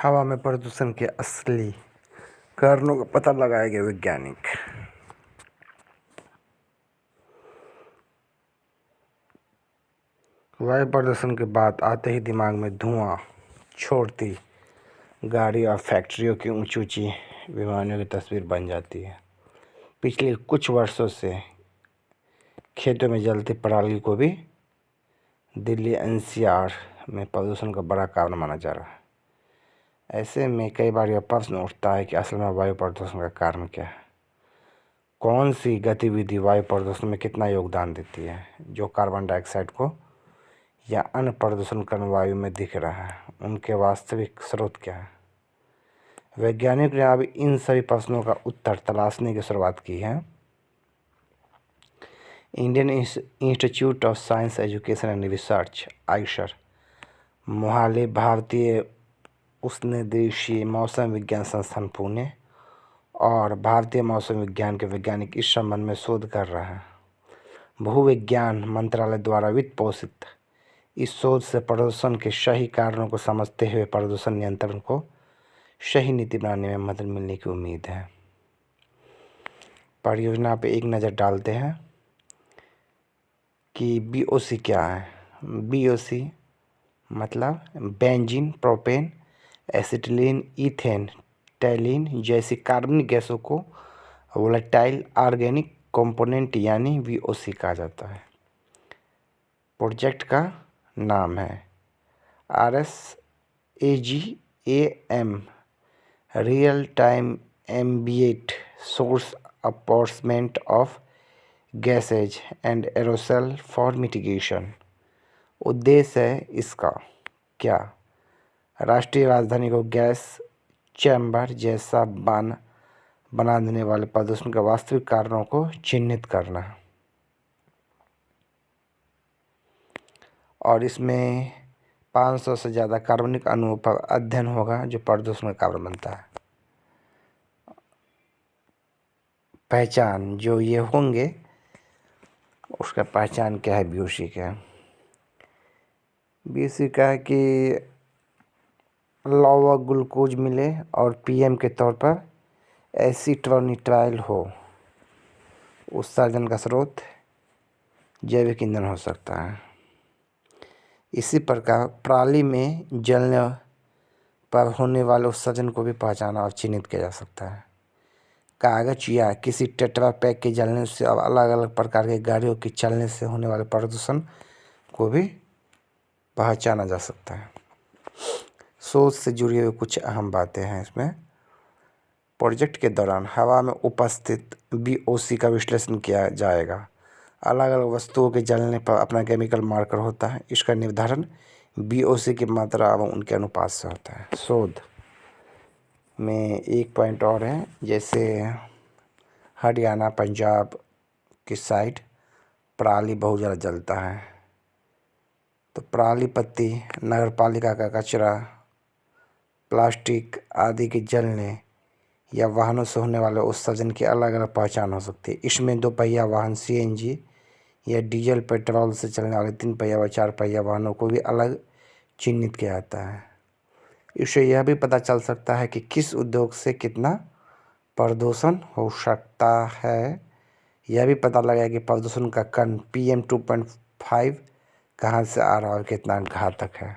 हवा में प्रदूषण के असली कारणों का पता लगाएंगे वैज्ञानिक। वायु प्रदूषण के बाद आते ही दिमाग में धुआं छोड़ती गाड़ी और फैक्ट्रियों की ऊंची ऊंची विमानों की तस्वीर बन जाती है। पिछले कुछ वर्षों से खेतों में जलती पराली को भी दिल्ली एनसीआर में प्रदूषण का बड़ा कारण माना जा रहा है। ऐसे में कई बार यह प्रश्न उठता है कि असल में वायु प्रदूषण का कारण क्या है। कौन सी गतिविधि वायु प्रदूषण में कितना योगदान देती है, जो कार्बन डाइऑक्साइड को या अन्य प्रदूषण कण वायु में दिख रहा है, उनके वास्तविक स्रोत क्या है। वैज्ञानिक ने अब इन सभी प्रश्नों का उत्तर तलाशने की शुरुआत की है। Indian institute of science education and research Eicher, Mohali, भारतीय उष्णदेशीय मौसम विज्ञान संस्थान पुणे और भारतीय मौसम विज्ञान के वैज्ञानिक इस संबंध में शोध कर रहे हैं। भूविज्ञान मंत्रालय द्वारा वित्त पोषित इस शोध से प्रदूषण के सही कारणों को समझते हुए प्रदूषण नियंत्रण को सही नीति बनाने में मदद मिलने की उम्मीद है। परियोजना पे एक नज़र डालते हैं कि बीओसी क्या है। बीओसी मतलब बेंजीन, प्रोपेन, एसिटिलीन, इथेन, टैलिन जैसी कार्बनिक गैसों को वोलेटाइल ऑर्गेनिक कंपोनेंट यानी वीओसी कहा जाता है। प्रोजेक्ट का नाम है RSAGAM, real time ambient source apportionment of gases and aerosol for mitigation. उद्देश्य है इसका क्या, राष्ट्रीय राजधानी को गैस चैम्बर जैसा बना देने वाले प्रदूषण के वास्तविक कारणों को चिन्हित करना है और इसमें 500 से ज़्यादा कार्बनिक अणुओं पर अध्ययन होगा जो प्रदूषण का कारण बनता है। पहचान जो ये होंगे उसका पहचान क्या है बीओसी का। बीओसी का है कि लौह ग्लूकोज मिले और पीएम के तौर पर एसिटोनिट्राइल हो। उत्सर्जन का स्रोत जैविक ईंधन हो सकता है। इसी प्रकार पराली में जलने पर होने वाले उत्सर्जन को भी पहचाना और चिन्हित किया जा सकता है। कागज या किसी टेट्रा पैक के जलने से अब अलग अलग प्रकार के गाड़ियों के चलने से होने वाले प्रदूषण को भी पहचाना जा सकता है। शोध से जुड़ी हुई कुछ अहम बातें हैं इसमें। प्रोजेक्ट के दौरान हवा में उपस्थित बीओसी का विश्लेषण किया जाएगा। अलग अलग वस्तुओं के जलने पर अपना केमिकल मार्कर होता है। इसका निर्धारण बीओसी की मात्रा एवं उनके अनुपात से होता है। शोध में एक पॉइंट और है, जैसे हरियाणा, पंजाब की साइड पराली बहुत ज़्यादा जलता है, तो पराली पत्ती, नगर पालिका का कचरा, प्लास्टिक आदि के जलने या वाहनों से होने वाले उत्सर्जन की अलग अलग पहचान हो सकती है। इसमें 2 पहिया वाहन सीएनजी या डीजल पेट्रोल से चलने वाले 3 पहिया व 4 पहिया वाहनों को भी अलग चिन्हित किया जाता है। इससे यह भी पता चल सकता है कि किस उद्योग से कितना प्रदूषण हो सकता है। यह भी पता लगेगा कि प्रदूषण का कण PM 2.5 कहाँ से आ रहा है और कितना घातक है।